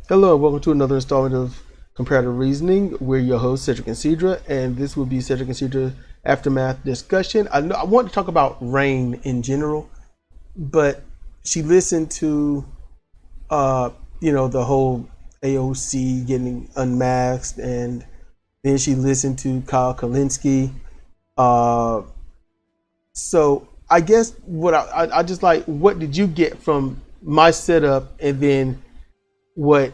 Hello, and welcome to another installment of Comparative Reasoning. We're your hosts, Sedrik and Sidra, and this will be Sedrik and Sidra aftermath discussion. I want to talk about rain in general, but she listened to, the whole AOC getting unmasked, and then she listened to Kyle Kalinske. Uh, so I guess what I just like, what did you get from my setup, and then what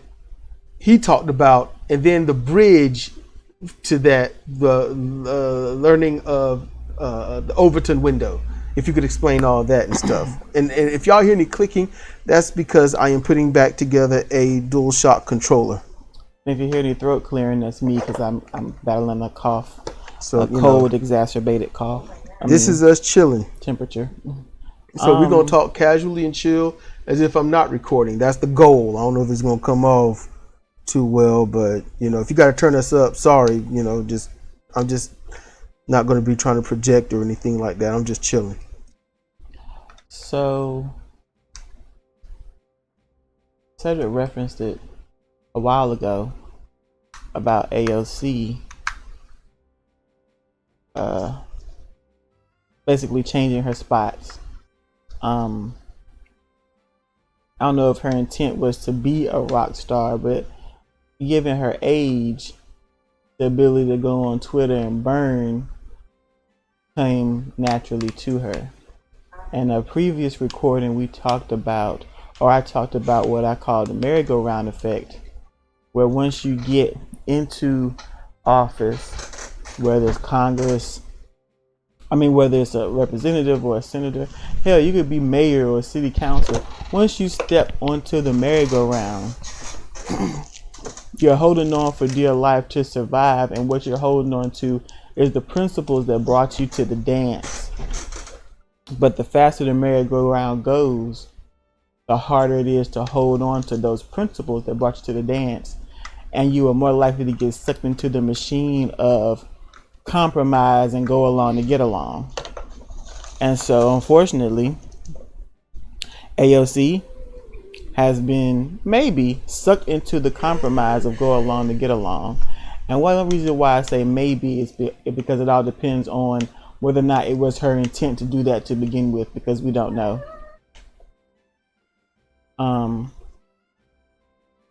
he talked about, and then the bridge to that, the learning of the Overton window. If you could explain all that and stuff. And if y'all hear any clicking, that's because I am putting back together a DualShock controller. And if you hear any throat clearing, that's me because I'm battling a cough, So a cold exacerbated cough. This is us chilling. Temperature. So we're gonna talk casually and chill as if I'm not recording. That's the goal. I don't know if it's gonna come off too well, but if you got to turn us up, sorry. I'm just not going to be trying to project or anything like that. I'm just chilling. So Cedric referenced it a while ago about AOC basically changing her spots. I don't know if her intent was to be a rock star, but given her age, the ability to go on Twitter and burn came naturally to her. In a previous recording, I talked about what I call the merry-go-round effect, where once you get into office, whether it's whether it's a representative or a senator, hell, you could be mayor or city council. Once you step onto the merry-go-round, you're holding on for dear life to survive, and what you're holding on to is the principles that brought you to the dance. But the faster the merry-go-round goes, the harder it is to hold on to those principles that brought you to the dance, and you are more likely to get sucked into the machine of compromise and go along to get along. And so, unfortunately, AOC has been maybe sucked into the compromise of go along to get along. And one reason why I say maybe is because it all depends on whether or not it was her intent to do that to begin with, because we don't know.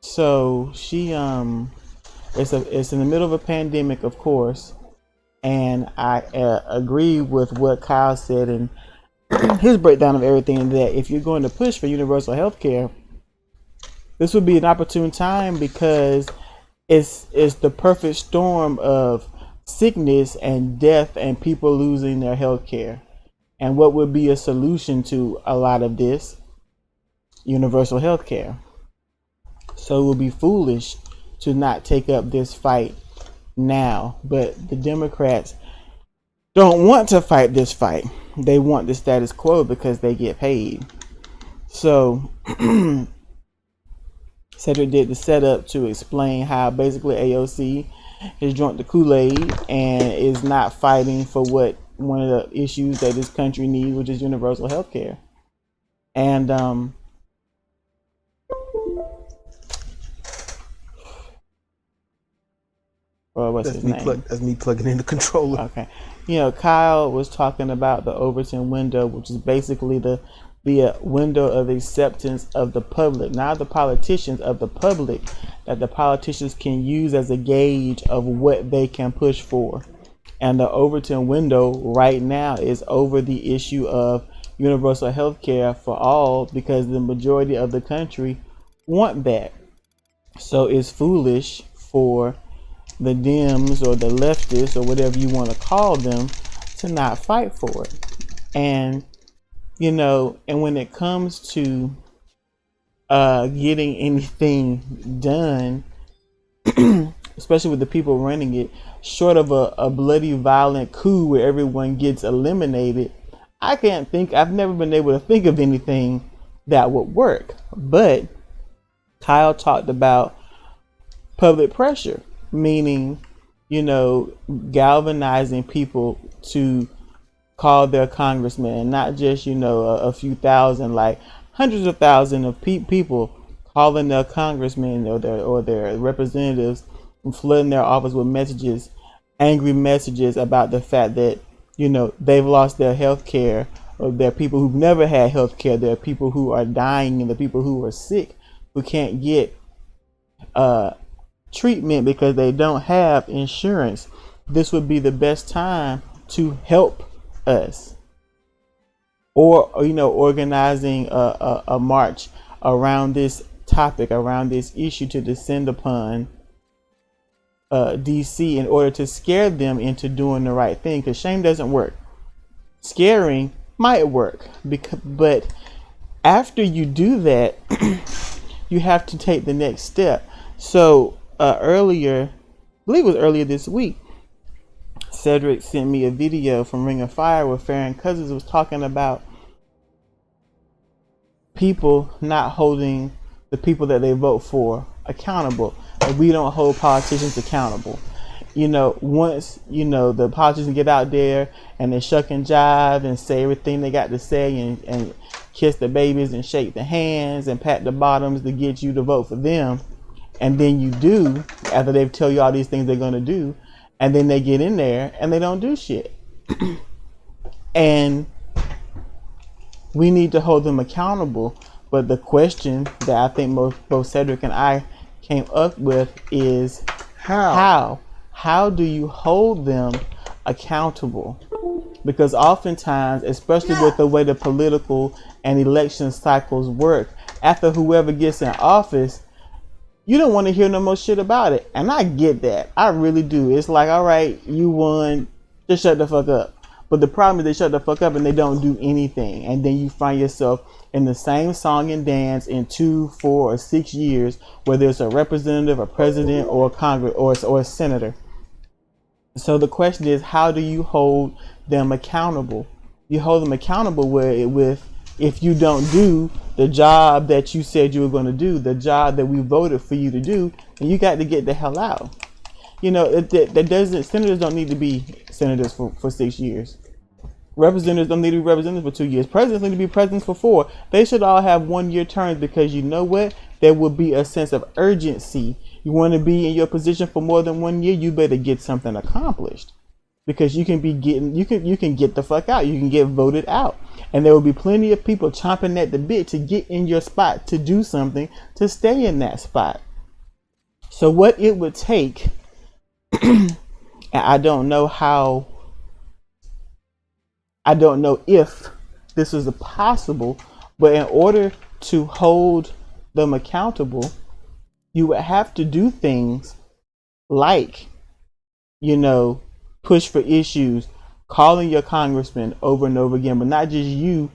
So she it's in the middle of a pandemic, of course, and I agree with what Kyle said and his breakdown of everything, that if you're going to push for universal health care, this would be an opportune time, because it's the perfect storm of sickness and death and people losing their health care. And what would be a solution to a lot of this? Universal health care. So it would be foolish to not take up this fight now. But the Democrats don't want to fight this fight. They want the status quo because they get paid. So Cedric did the setup to explain how basically AOC has drunk the Kool-Aid and is not fighting for what one of the issues that this country needs, which is universal health care. And what's his name? That's me plugging in the controller. Okay. Kyle was talking about the Overton window, which is basically the window of acceptance of the public, not the politicians, of the public, that the politicians can use as a gauge of what they can push for. And the Overton window right now is over the issue of universal health care for all, because the majority of the country want that. So it's foolish for the Dems or the leftists or whatever you want to call them to not fight for it. And and when it comes to getting anything done, especially with the people running it, short of a bloody violent coup where everyone gets eliminated, I've never been able to think of anything that would work. But Kyle talked about public pressure, meaning, galvanizing people to call their congressman, and not just, a few thousand, like hundreds of thousands of people calling their congressmen or their representatives and flooding their office with messages, angry messages about the fact that, they've lost their health care, or there are people who've never had health care. There are people who are dying, and the people who are sick who can't get treatment because they don't have insurance. This would be the best time to help us. Or organizing a march around this topic, around this issue, to descend upon DC in order to scare them into doing the right thing, because shame doesn't work. Scaring might work, but after you do that, you have to take the next step. So earlier, I believe it was earlier this week, Sedrik sent me a video from Ring of Fire where Farron Cousins was talking about people not holding the people that they vote for accountable. Like, we don't hold politicians accountable. Once, the politicians get out there and they shuck and jive and say everything they got to say and kiss the babies and shake the hands and pat the bottoms to get you to vote for them. And then you do, after they tell you all these things they're going to do, and then they get in there and they don't do shit. And we need to hold them accountable. But the question that I think both Sedrik and I came up with is how do you hold them accountable? Because oftentimes, especially with the way the political and election cycles work, after whoever gets in office, you don't want to hear no more shit about it. And I get that. I really do. It's like, all right, you won, just shut the fuck up. But the problem is they shut the fuck up and they don't do anything. And then you find yourself in the same song and dance in 2, 4, or 6 years, whether it's a representative, a president, or a Congress, or a senator. So the question is, how do you hold them accountable? You hold them accountable with if you don't do the job that you said you were going to do, the job that we voted for you to do, then you got to get the hell out. Senators don't need to be senators for 6 years. Representatives don't need to be representatives for 2 years. Presidents need to be presidents for 4. They should all have 1-year terms, because you know what? There will be a sense of urgency. You want to be in your position for more than 1 year, you better get something accomplished. Because you can get the fuck out. You can get voted out. And there will be plenty of people chomping at the bit to get in your spot, to do something, to stay in that spot. So what it would take, and I don't know if this is possible, but in order to hold them accountable, you would have to do things like, push for issues, calling your congressman over and over again, but not just you,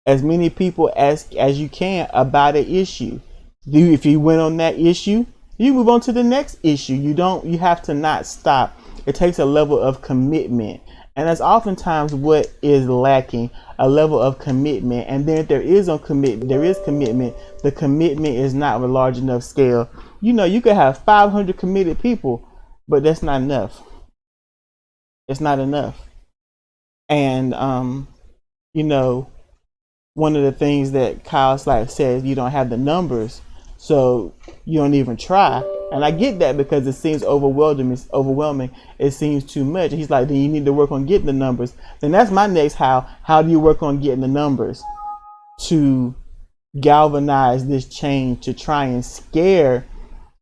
as many people as you can about an issue. If you win on that issue, you move on to the next issue. You have to not stop. It takes a level of commitment. And that's oftentimes what is lacking, a level of commitment. And then if there is commitment, the commitment is not of a large enough scale. You could have 500 committed people, but that's not enough. It's not enough. And, one of the things that Kyle Slack says, you don't have the numbers, so you don't even try. And I get that, because it seems overwhelming. It seems too much. And he's like, then you need to work on getting the numbers. Then that's my next how. How do you work on getting the numbers to galvanize this change, to try and scare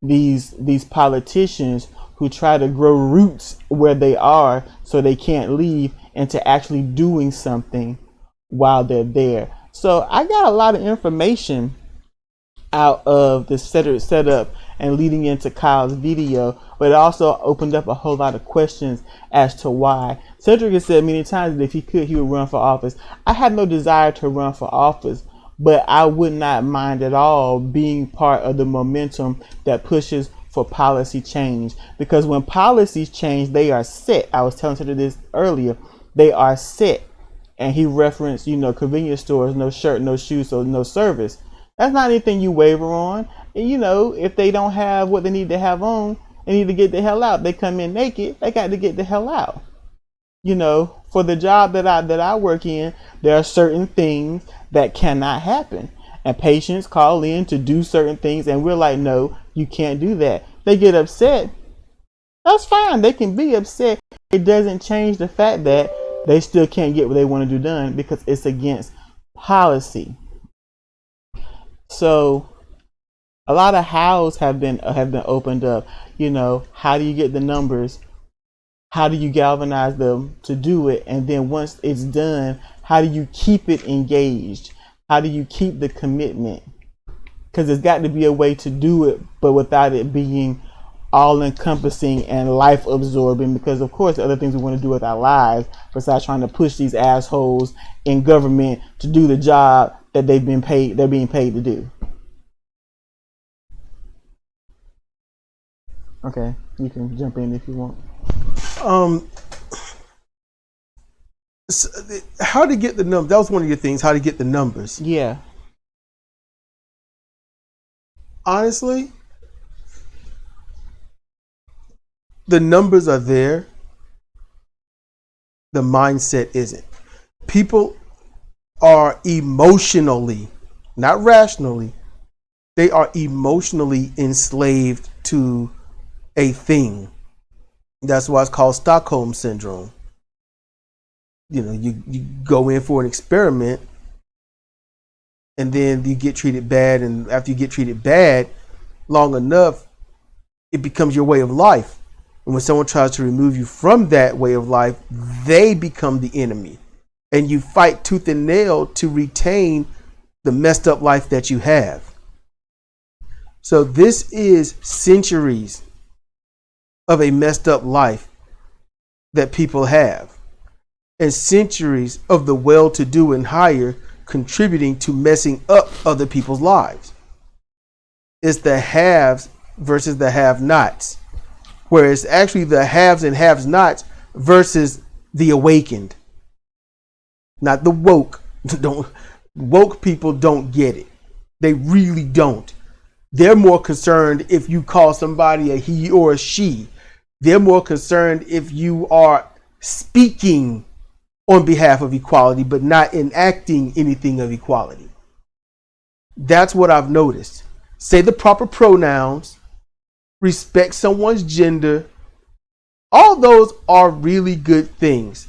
these politicians who try to grow roots where they are so they can't leave, into actually doing something while they're there? So I got a lot of information out of the setup and leading into Kyle's video, but it also opened up a whole lot of questions as to why. Sedrik has said many times that if he could, he would run for office. I have no desire to run for office, but I would not mind at all being part of the momentum that pushes for policy change. Because when policies change, they are set. I was telling Sedrik this earlier. They are set. And he referenced, convenience stores, no shirt, no shoes, so no service. That's not anything you waver on. And, if they don't have what they need to have on, they need to get the hell out. They come in naked, they got to get the hell out. For the job that I work in, there are certain things that cannot happen. and patients call in to do certain things, and we're like, no, you can't do that. They get upset. That's fine. They can be upset. It doesn't change the fact that they still can't get what they want to do done because it's against policy. So a lot of hows have been opened up. How do you get the numbers? How do you galvanize them to do it? And then once it's done, how do you keep it engaged? How do you keep the commitment? Because there's got to be a way to do it, but without it being all encompassing and life absorbing, because of course other things we want to do with our lives besides trying to push these assholes in government to do the job that they're being paid to do. Okay, you can jump in if you want. How to get the numbers? That was one of your things. How to get the numbers? Yeah. Honestly, the numbers are there. The mindset isn't. People are emotionally, not rationally, they are emotionally enslaved to a thing. That's why it's called Stockholm Syndrome. You go in for an experiment and then you get treated bad. And after you get treated bad long enough, it becomes your way of life. And when someone tries to remove you from that way of life, they become the enemy. And you fight tooth and nail to retain the messed up life that you have. So this is centuries of a messed up life that people have. And centuries of the well-to-do and higher contributing to messing up other people's lives. It's the haves versus the have-nots. Whereas actually the haves and have-nots versus the awakened. Not the woke. Woke people don't get it. They really don't. They're more concerned if you call somebody a he or a she. They're more concerned if you are speaking on behalf of equality, but not enacting anything of equality. That's what I've noticed. Say the proper pronouns, respect someone's gender. All those are really good things.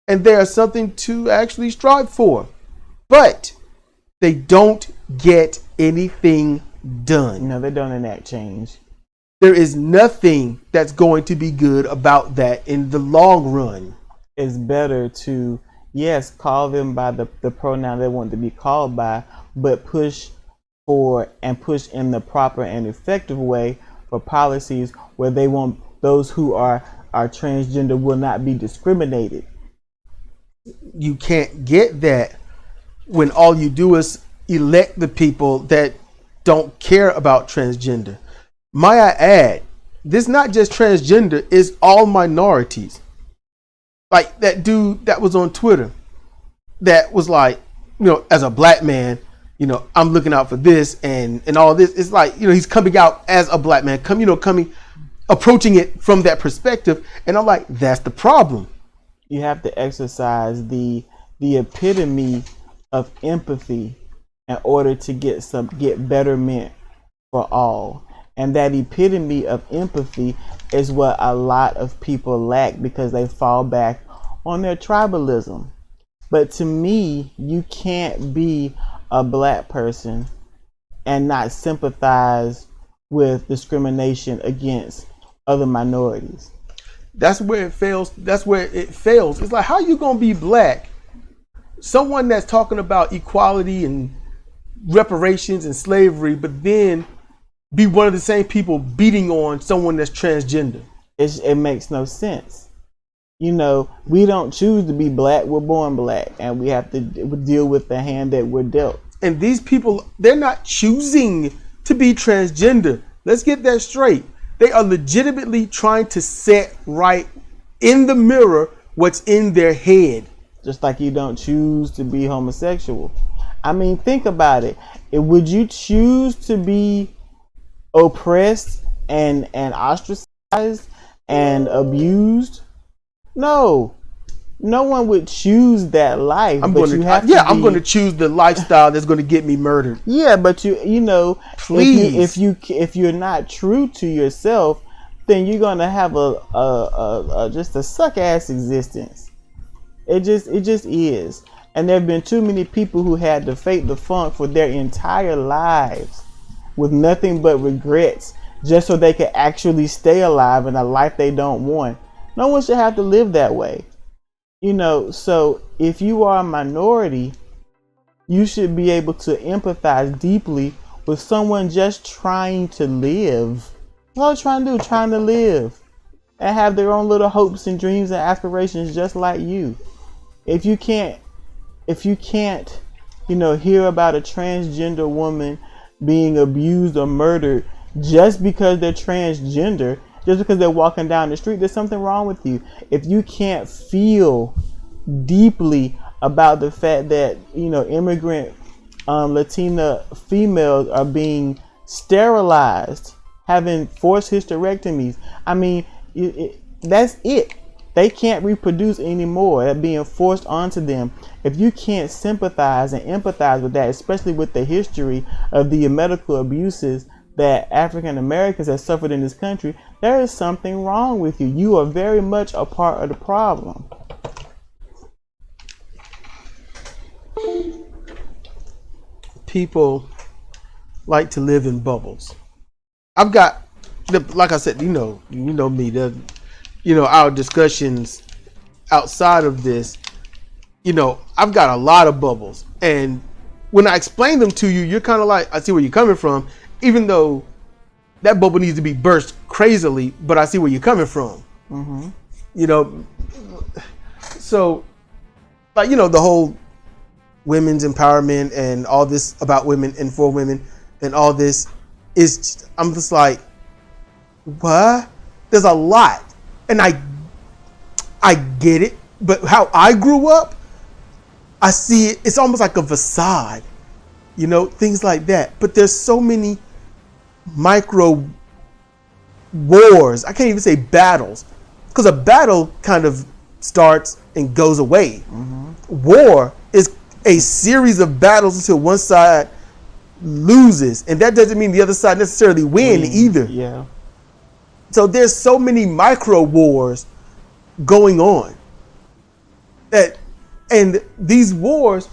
And they are something to actually strive for. But they don't get anything done. No, they don't enact change. There is nothing that's going to be good about that in the long run. It's better to, yes, call them by the pronoun they want to be called by, but push for and push in the proper and effective way for policies where they want those who are transgender will not be discriminated. You can't get that when all you do is elect the people that don't care about transgender. Might I add, this is not just transgender, it's all minorities. Like that dude that was on Twitter that was like, as a black man, I'm looking out for this and all this. It's like, he's coming out as a black man, approaching it from that perspective. And I'm like, that's the problem. You have to exercise the epitome of empathy in order to get betterment for all. And that epitome of empathy is what a lot of people lack because they fall back on their tribalism. But to me, you can't be a black person and not sympathize with discrimination against other minorities. That's where it fails. It's like, how are you going to be black? Someone that's talking about equality and reparations and slavery, but then be one of the same people beating on someone that's transgender. It makes no sense. We don't choose to be black. We're born black, and we have to deal with the hand that we're dealt. And these people, they're not choosing to be transgender. Let's get that straight. They are legitimately trying to set right in the mirror what's in their head. Just like you don't choose to be homosexual. I mean, think about it. Would you choose to be oppressed and ostracized and abused? No. No one would choose that life. I'm going to choose the lifestyle that's going to get me murdered. Yeah, but you know, please, if you're not true to yourself, then you're gonna have a just a suck ass existence. It just is. And there have been too many people who had to fake the funk for their entire lives with nothing but regrets, just so they could actually stay alive in a life they don't want. No one should have to live that way. You know, so if you are a minority, you should be able to empathize deeply with someone just trying to live. What are they trying to do? Trying to live and have their own little hopes and dreams and aspirations just like you. If you can't, you know, hear about a transgender woman being abused or murdered just because they're transgender, just because they're walking down the street, there's something wrong with you. If you can't feel deeply about the fact that, you know, immigrant Latina females are being sterilized, having forced hysterectomies, I mean, that's it. They can't reproduce anymore. That being forced onto them. If you can't sympathize and empathize with that, especially with the history of the medical abuses that African Americans have suffered in this country, there is something wrong with you. You are very much a part of the problem. People like to live in bubbles. I've got, like I said, you know me, our discussions outside of this, you know, I've got a lot of bubbles. And when I explain them to you, you're kind of like, I see where you're coming from, even though that bubble needs to be burst crazily, but I see where you're coming from. Mm-hmm. You know, so, like, you know, the whole women's empowerment and all this about women and for women and all this is, I'm just like, what? There's a lot. And I get it, but how I grew up, I see it, it's almost like a facade, you know, things like that. But there's so many micro wars. I can't even say battles, because a battle kind of starts and goes away. Mm-hmm. War is a series of battles until one side loses, and that doesn't mean the other side necessarily win either. Yeah. So there's so many micro wars going on and these wars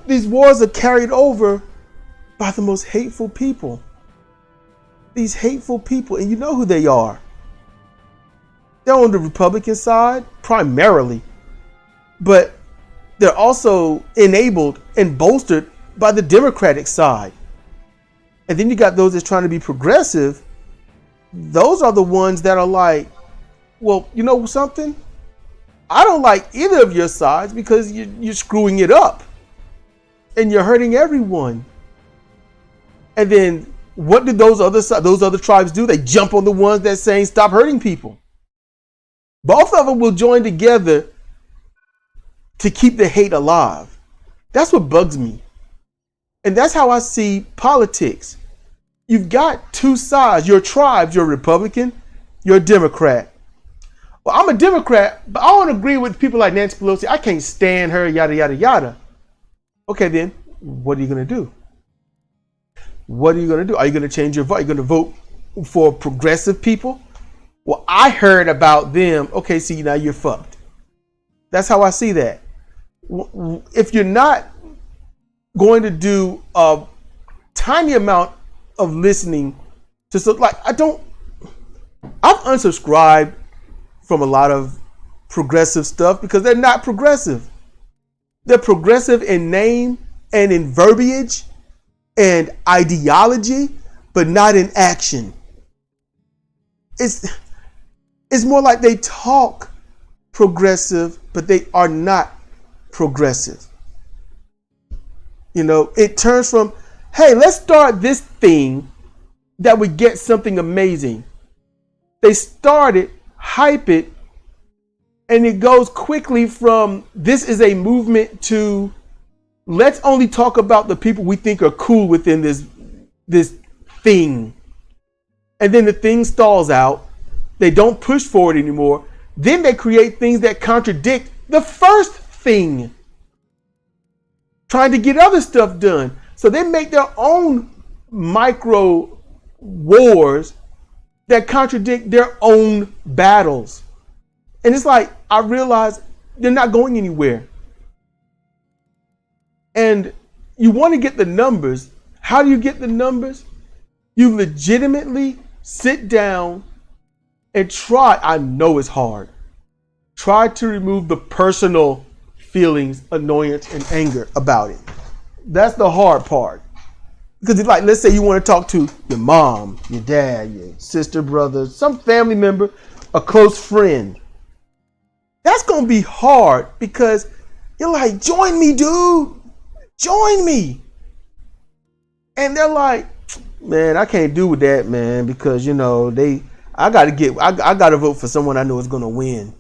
are carried over by the most hateful people. These hateful people, and you know who they are. They're on the Republican side primarily, but they're also enabled and bolstered by the Democratic side. And then you got those that's trying to be progressive. Those are the ones that are like, well, you know something? I don't like either of your sides because you're screwing it up and you're hurting everyone. And then what did those other tribes do? They jump on the ones that saying stop hurting people. Both of them will join together to keep the hate alive. That's what bugs me. And that's how I see politics. You've got two sides. Your tribes, you're a Republican, you're a Democrat. Well, I'm a Democrat, but I don't agree with people like Nancy Pelosi. I can't stand her, yada, yada, yada. Okay, then, what are you going to do? What are you going to do? Are you going to change your vote? Are you going to vote for progressive people? Well, I heard about them. Okay, see, now you're fucked. That's how I see that. If you're not going to do a tiny amount of listening to, so like, I've unsubscribed from a lot of progressive stuff because they're not progressive. They're progressive in name and in verbiage and ideology, but not in action. It's more like they talk progressive, but they are not progressive. You know, it turns from, hey, let's start this thing that would get something amazing. They start it, hype it, and it goes quickly from this is a movement to let's only talk about the people we think are cool within this thing. And then the thing stalls out. They don't push forward anymore. Then they create things that contradict the first thing, trying to get other stuff done. So they make their own micro wars that contradict their own battles. And it's like, I realize they're not going anywhere. And you want to get the numbers. How do you get the numbers? You legitimately sit down and try. I know it's hard. Try to remove the personal feelings, annoyance, and anger about it. That's the hard part. Because it's like, let's say you want to talk to your mom, your dad, your sister, brother, some family member, a close friend. That's going to be hard because you're like, join me, dude. Join me. And they're like, man, I can't do with that, man, because, you know, I got to vote for someone I know is going to win.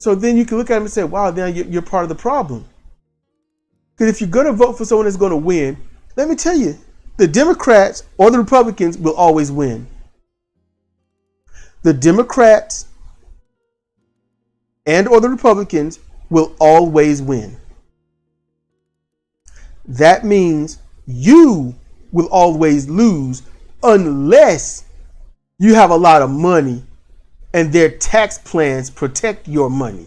So then you can look at them and say, wow, now you're part of the problem. Because if you're going to vote for someone that's going to win, let me tell you, the Democrats or the Republicans will always win. The Democrats and or the Republicans will always win. That means you will always lose unless you have a lot of money and their tax plans protect your money.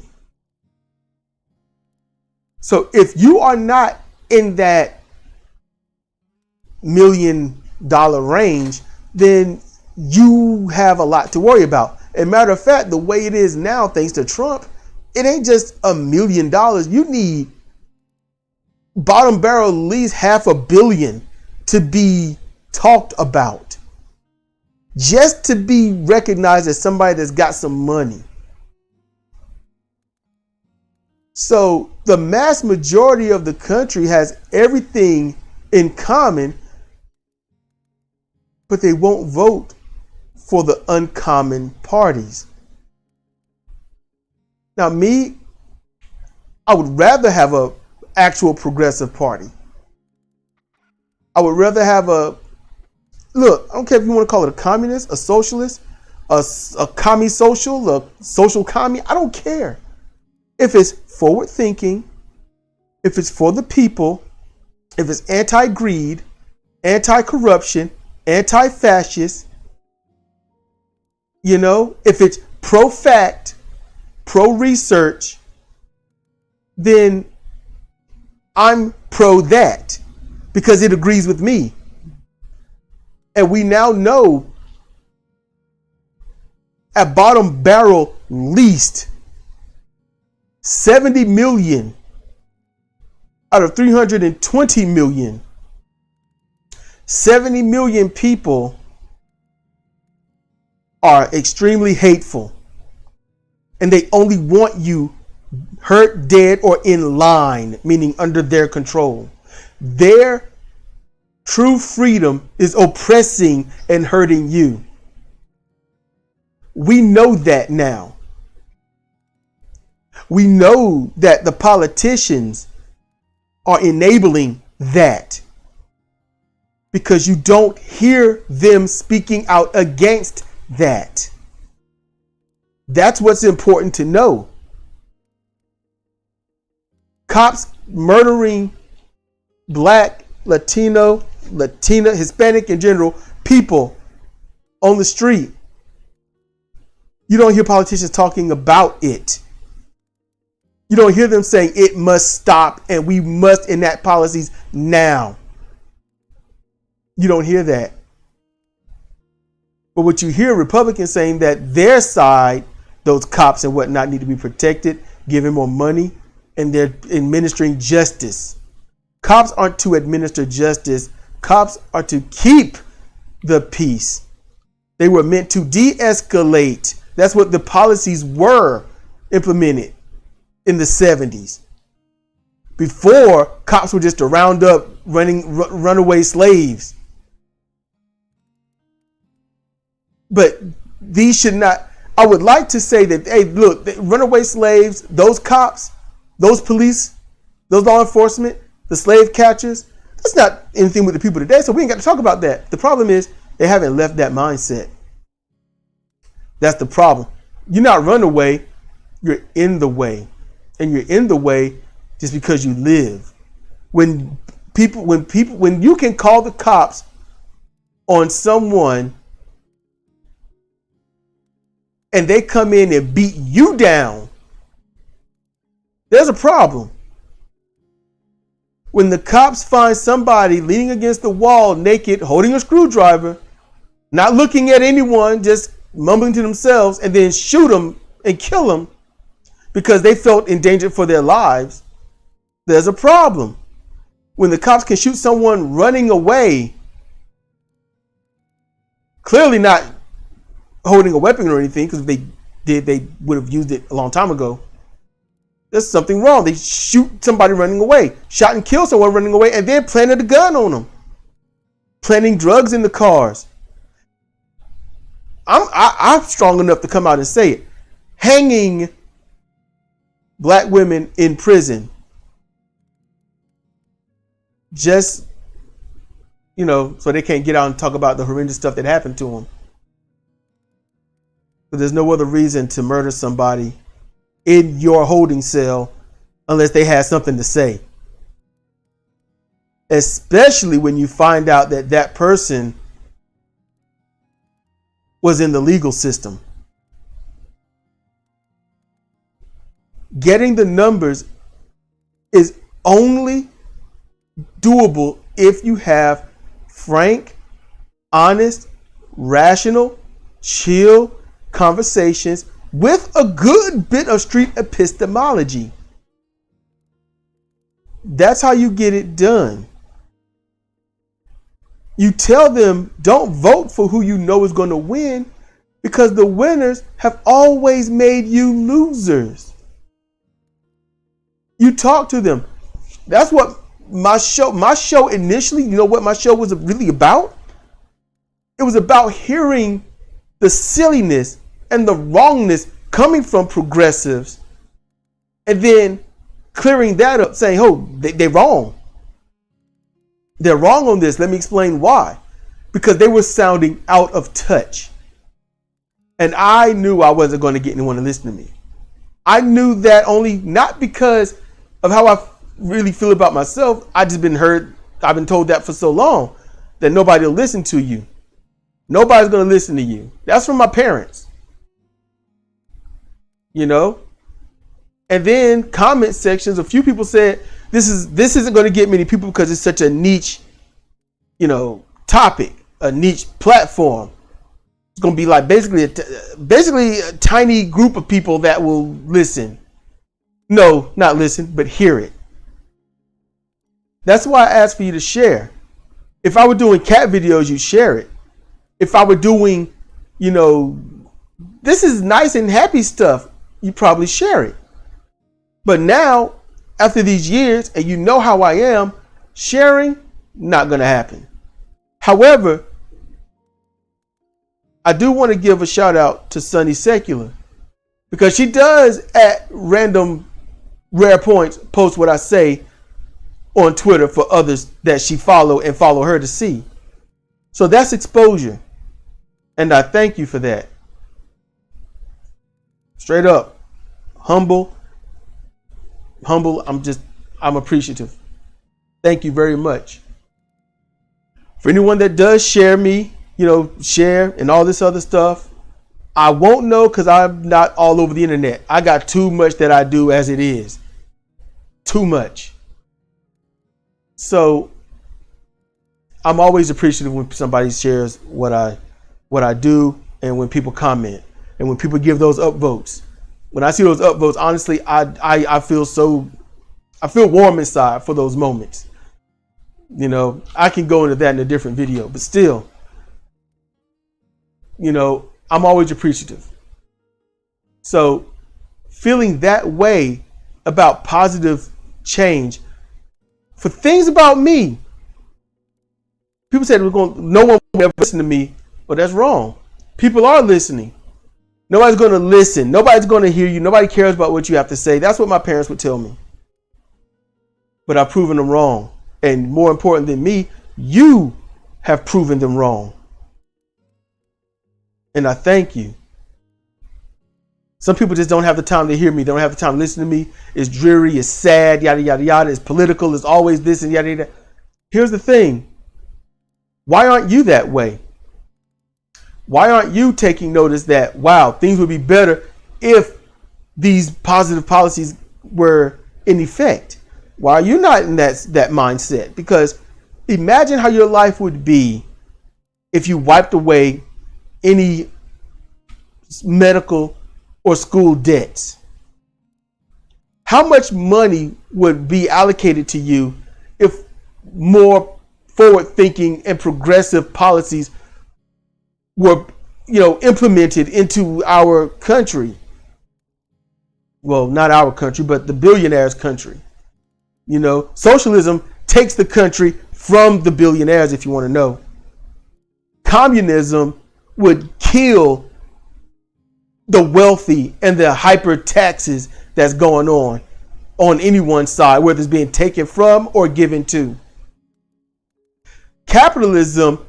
So if you are not in that $1 million range, then you have a lot to worry about. As a matter of fact, the way it is now, thanks to Trump, it ain't just $1 million. You need bottom barrel at least $500 million to be talked about, just to be recognized as somebody that's got some money. So the mass majority of the country has everything in common, but they won't vote for the uncommon parties. Now me, I would rather have a actual progressive party. I would rather have I don't care if you want to call it a communist, a socialist, a commie social, a social commie. I don't care. If it's forward thinking, if it's for the people, if it's anti-greed, anti-corruption, anti-fascist, if it's pro-fact, pro-research, then I'm pro that because it agrees with me. And we now know at bottom barrel least 70 million out of 320 million, 70 million people are extremely hateful. And they only want you hurt, dead, or in line, meaning under their control. Their true freedom is oppressing and hurting you. We know that now. We know that the politicians are enabling that because you don't hear them speaking out against that. That's what's important to know. Cops murdering Black, Latino, Latina, Hispanic in general, people on the street. You don't hear politicians talking about it. You don't hear them saying it must stop and we must enact policies now. You don't hear that. But what you hear Republicans saying that their side, those cops and whatnot, need to be protected, giving more money, and they're administering justice. Cops aren't to administer justice. Cops are to keep the peace. They were meant to de-escalate. That's what the policies were implemented in the 70s. Before, cops were just to round up runaway slaves. But these should not. I would like to say that, hey, look, runaway slaves, those cops, those police, those law enforcement, the slave catchers, that's not anything with the people today. So we ain't got to talk about that. The problem is they haven't left that mindset. That's the problem. You're not run away, you're in the way. And you're in the way just because you live. When you can call the cops on someone and they come in and beat you down, there's a problem. When the cops find somebody leaning against the wall naked, holding a screwdriver, not looking at anyone, just mumbling to themselves, and then shoot them and kill them because they felt in danger for their lives, there's a problem. When the cops can shoot someone running away, clearly not holding a weapon or anything, because if they did, they would have used it a long time ago. There's something wrong. They shoot somebody running away, shot and killed someone running away, and then planted a gun on them, planting drugs in the cars. I'm strong enough to come out and say it. Hanging black women in prison, just, so they can't get out and talk about the horrendous stuff that happened to them. But there's no other reason to murder somebody in your holding cell unless they had something to say. Especially when you find out that that person was in the legal system. Getting the numbers is only doable if you have frank, honest, rational, chill conversations with a good bit of street epistemology. That's how you get it done. You tell them, don't vote for who you know is going to win, because the winners have always made you losers. You talk to them. That's what my show initially, what my show was really about? It was about hearing the silliness and the wrongness coming from progressives, and then clearing that up, saying, oh, they're wrong. They're wrong on this. Let me explain why. Because they were sounding out of touch. And I knew I wasn't going to get anyone to listen to me. I knew that only not because of how I really feel about myself. I've been told that for so long, that nobody will listen to you. Nobody's going to listen to you. That's from my parents. And then comment sections, a few people said, this isn't going to get many people because it's such a niche, topic, a niche platform. It's going to be like basically a tiny group of people that will listen. No, not listen, but hear it. That's why I asked for you to share. If I were doing cat videos, you'd share it. If I were doing, this is nice and happy stuff, you probably share it. But now, after these years, and you know how I am, sharing, not going to happen. However, I do want to give a shout out to Sunny Secular, because she does at random rare points post what I say on Twitter for others that she follow and follow her to see. So that's exposure. And I thank you for that. Straight up. Humble. I'm appreciative. Thank you very much. For anyone that does share me, share and all this other stuff, I won't know because I'm not all over the internet. I got too much that I do as it is. Too much. So I'm always appreciative when somebody shares what I do, and when people comment, and when people give those upvotes. When I see those upvotes, honestly, I feel warm inside for those moments. I can go into that in a different video, but still, I'm always appreciative. So feeling that way about positive change for things about me. People said no one will ever listen to me. Well, that's wrong. People are listening. Nobody's going to listen. Nobody's going to hear you. Nobody cares about what you have to say. That's what my parents would tell me. But I've proven them wrong. And more important than me, you have proven them wrong. And I thank you. Some people just don't have the time to hear me. They don't have the time to listen to me. It's dreary. It's sad. Yada, yada, yada. It's political. It's always this and yada, yada. Here's the thing. Why aren't you that way? Why aren't you taking notice that, wow, things would be better if these positive policies were in effect? Why are you not in that mindset? Because imagine how your life would be if you wiped away any medical or school debts. How much money would be allocated to you if more forward-thinking and progressive policies were, implemented into our country? Well, not our country, but the billionaires' country. Socialism takes the country from the billionaires, if you want to know. Communism would kill the wealthy and the hyper taxes that's going on any one side, whether it's being taken from or given to. Capitalism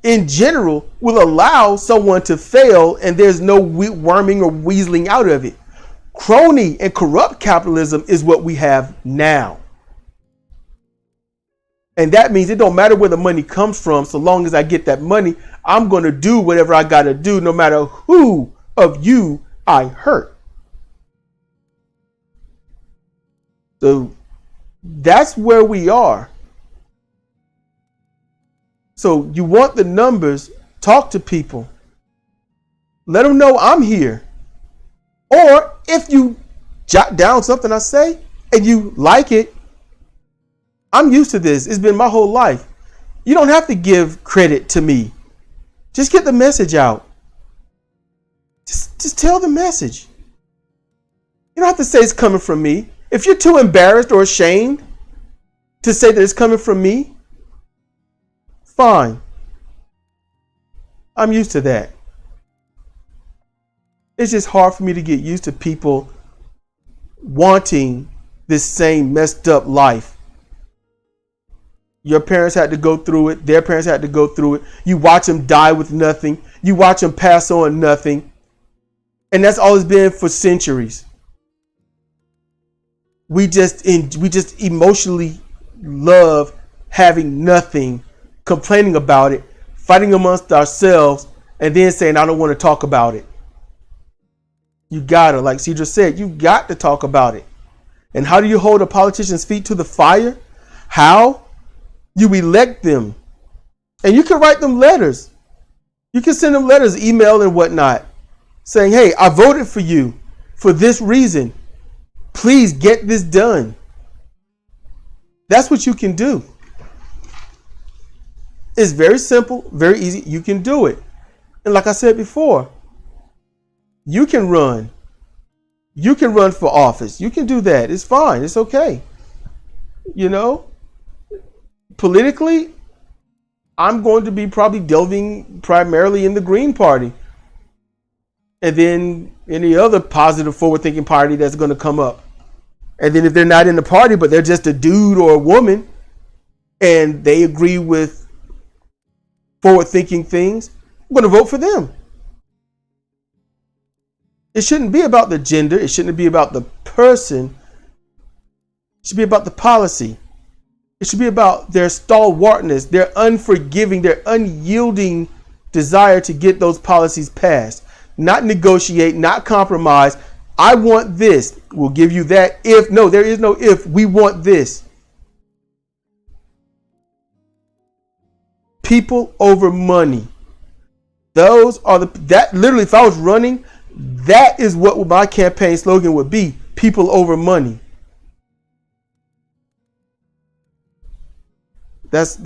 in general will allow someone to fail, and there's no worming or weaseling out of it. Crony and corrupt capitalism is what we have now. And that means it don't matter where the money comes from. So long as I get that money, I'm going to do whatever I got to do, no matter who of you I hurt. So that's where we are. So you want the numbers, talk to people. Let them know I'm here. Or if you jot down something I say and you like it, I'm used to this. It's been my whole life. You don't have to give credit to me. Just get the message out. Just tell the message. You don't have to say it's coming from me. If you're too embarrassed or ashamed to say that it's coming from me, fine. I'm used to that. It's just hard for me to get used to people wanting this same messed up life. Your parents had to go through it. Their parents had to go through it. You watch them die with nothing. You watch them pass on nothing. And that's all it's been for centuries. We just emotionally love having nothing, complaining about it, fighting amongst ourselves, and then saying, I don't want to talk about it. You gotta, like Sidra said, you got to talk about it. And how do you hold a politician's feet to the fire? How? You elect them. And you can write them letters. You can send them letters, email and whatnot, saying, hey, I voted for you for this reason. Please get this done. That's what you can do. It's very simple, very easy. You can do it. And like I said before, you can run. You can run for office. You can do that. It's fine. It's okay. Politically, I'm going to be probably delving primarily in the Green Party. And then any other positive forward-thinking party that's going to come up. And then if they're not in the party, but they're just a dude or a woman, and they agree with forward-thinking things, I'm going to vote for them. It shouldn't be about the gender. It shouldn't be about the person. It should be about the policy. It should be about their stalwartness, their unforgiving, their unyielding desire to get those policies passed. Not negotiate, not compromise. I want this. We'll give you that. If no, there is no if. We want this. People over money. Those are that literally, if I was running, that is what my campaign slogan would be. People over money. That's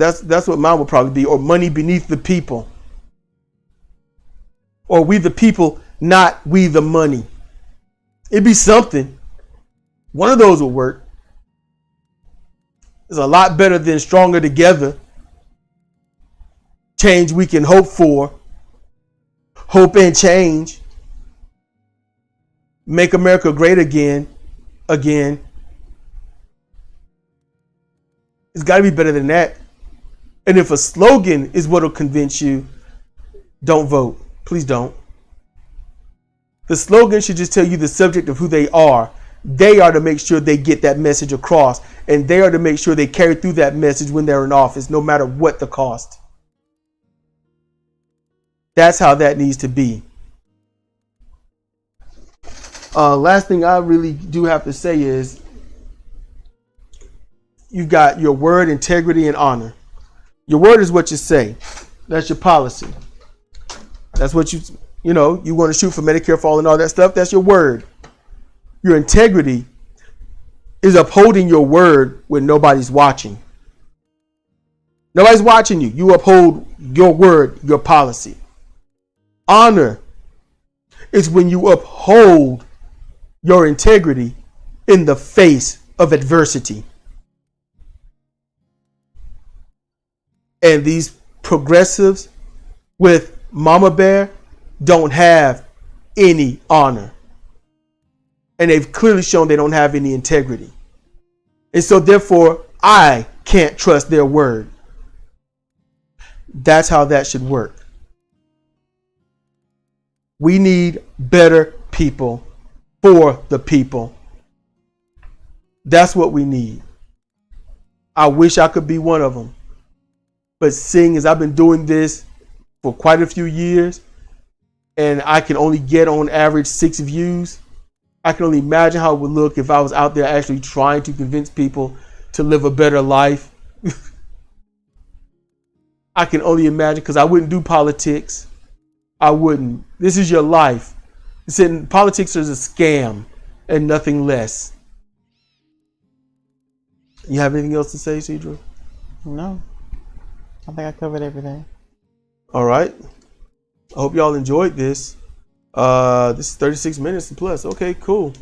what mine would probably be. Or money beneath the people. Or we the people, not we the money. It'd be something. One of those would work. It's a lot better than stronger together. Change we can hope for. Hope and change. Make America great again. Again. It's got to be better than that. And if a slogan is what will convince you, don't vote. Please don't. The slogan should just tell you the subject of who they are. They are to make sure they get that message across, and they are to make sure they carry through that message when they're in office, no matter what the cost. That's how that needs to be. Last thing I really do have to say is you've got your word, integrity, and honor. Your word is what you say. That's your policy. That's what you want to shoot for Medicare for all and all that stuff. That's your word. Your integrity is upholding your word when nobody's watching. Nobody's watching you. You uphold your word, your policy. Honor is when you uphold your integrity in the face of adversity. And these progressives with Mama Bear don't have any honor. And they've clearly shown they don't have any integrity. And so therefore, I can't trust their word. That's how that should work. We need better people for the people. That's what we need. I wish I could be one of them. But seeing as I've been doing this for quite a few years, and I can only get on average 6 views, I can only imagine how it would look if I was out there actually trying to convince people to live a better life. I can only imagine, because I wouldn't do politics. I wouldn't. This is your life. Politics is a scam and nothing less. You have anything else to say, Sidra? No. I think I covered everything. All right. I hope y'all enjoyed this. This is 36 minutes and plus. Okay, cool.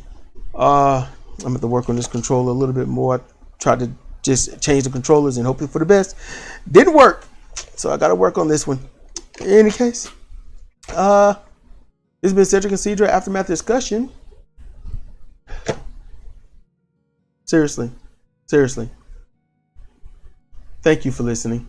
I'm going to work on this controller a little bit more. I tried to just change the controllers and hope for the best. Didn't work. So I got to work on this one. In any case, this has been Sedrik and Sidra Aftermath Discussion. Seriously. Thank you for listening.